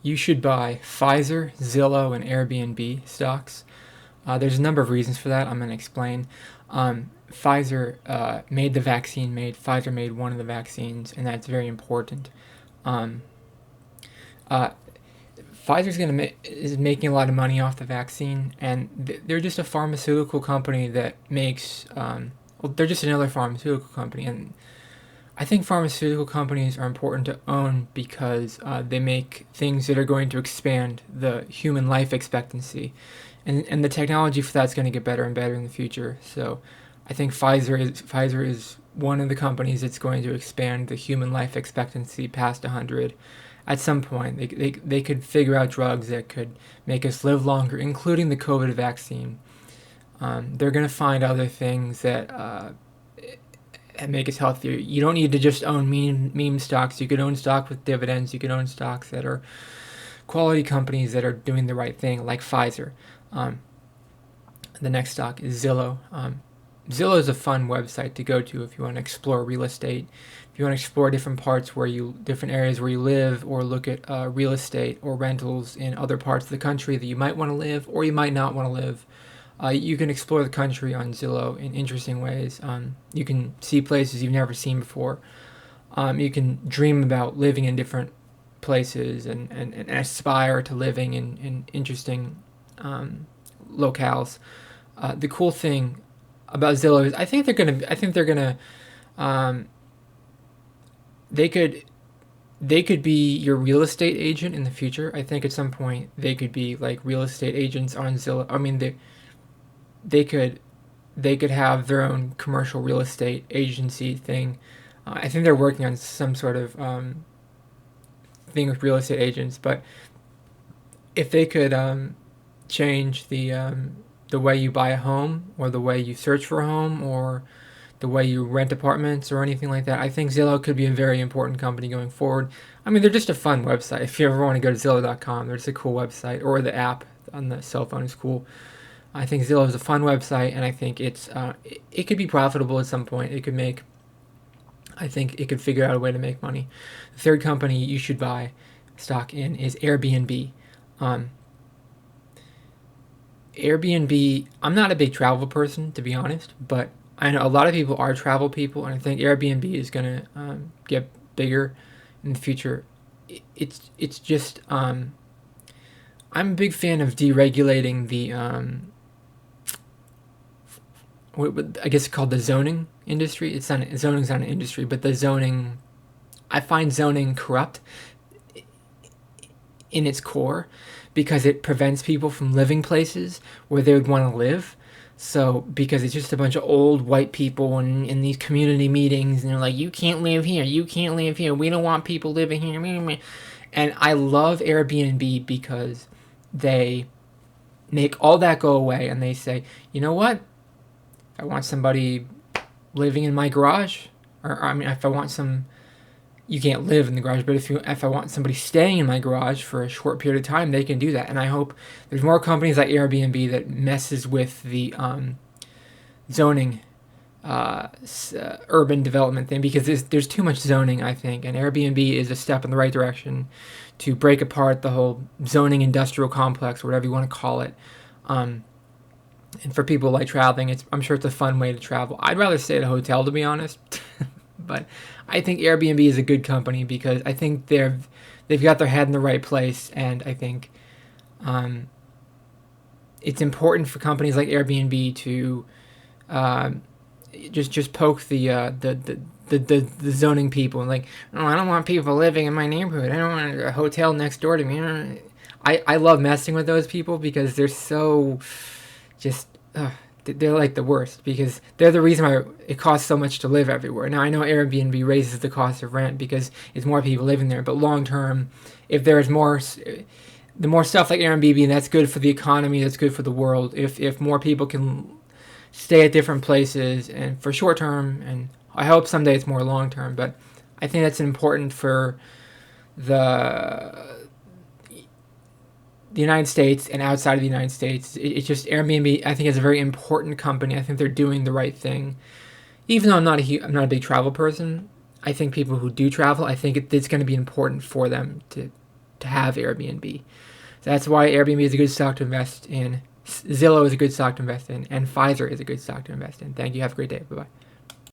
You should buy Pfizer, Zillow, and Airbnb stocks. There's a number of reasons for that. I'm going to explain. Pfizer made the vaccine. Pfizer made one of the vaccines, and that's very important. Um, uh, Pfizer's is making a lot of money off the vaccine, and they're just a pharmaceutical company that makes. Well, they're just another pharmaceutical company, and I think pharmaceutical companies are important to own because they make things that are going to expand the human life expectancy, and the technology for that's going to get better and better in the future. So, I think Pfizer is one of the companies that's going to expand the human life expectancy past 100. At some point, they could figure out drugs that could make us live longer, including the COVID vaccine. They're going to find other things that and make us healthier. You don't need to just own meme stocks. You could own stock with dividends. You could own stocks that are quality companies that are doing the right thing, like Pfizer. Um, the next stock is Zillow. Zillow is a fun website to go to if you want to explore real estate. If you want to explore different areas where you live, or look at real estate or rentals in other parts of the country that you might want to live or you might not want to live. You can explore the country on Zillow in interesting ways. You can see places you've never seen before. You can dream about living in different places and aspire to living in interesting locales. The cool thing about Zillow is um, they could be your real estate agent in the future. I think at some point they could be like real estate agents on Zillow. I mean, they could have their own commercial real estate agency thing. I think they're working on some sort of thing with real estate agents. But if they could change the way you buy a home, or the way you search for a home, or the way you rent apartments or anything like that, I think Zillow could be a very important company going forward. I mean, they're just a fun website. If you ever want to go to Zillow.com, there's a cool website, or the app on the cell phone is cool. I think Zillow is a fun website, and I think it could be profitable at some point. I think it could figure out a way to make money. The third company you should buy stock in is Airbnb. Um, Airbnb, I'm not a big travel person, to be honest, but I know a lot of people are travel people, and I think Airbnb is going to get bigger in the future. It's just I'm a big fan of deregulating the I guess it's called the zoning industry. Zoning's not an industry, but the zoning, I find zoning corrupt in its core, because it prevents people from living places where they would want to live. So, because it's just a bunch of old white people in these community meetings, and they're like, you can't live here, you can't live here, we don't want people living here. And I love Airbnb because they make all that go away, and they say, you know what? If I want somebody living in my garage, or I mean, if I want you can't live in the garage, but if I want somebody staying in my garage for a short period of time, they can do that. And I hope there's more companies like Airbnb that messes with the zoning, urban development thing, because there's too much zoning, I think, and Airbnb is a step in the right direction to break apart the whole zoning industrial complex, or whatever you want to call it. And for people like traveling, I'm sure it's a fun way to travel. I'd rather stay at a hotel, to be honest. But I think Airbnb is a good company because I think they've got their head in the right place, and I think it's important for companies like Airbnb to just poke the zoning people, and like, oh, I don't want people living in my neighborhood. I don't want a hotel next door to me. I love messing with those people because they're so just. They're like the worst, because they're the reason why it costs so much to live everywhere. Now, I know Airbnb raises the cost of rent because it's more people living there, but long term, if there's the more stuff like Airbnb, that's good for the economy, that's good for the world. If more people can stay at different places, and for short term, and I hope someday it's more long term, but I think that's important for the United States and outside of the United States. It's just Airbnb, I think, is a very important company. I think they're doing the right thing. Even though I'm not a big travel person, I think people who do travel, I think it's going to be important for them to to have Airbnb. So that's why Airbnb is a good stock to invest in. Zillow is a good stock to invest in, and Pfizer is a good stock to invest in. Thank you. Have a great day. Bye-bye.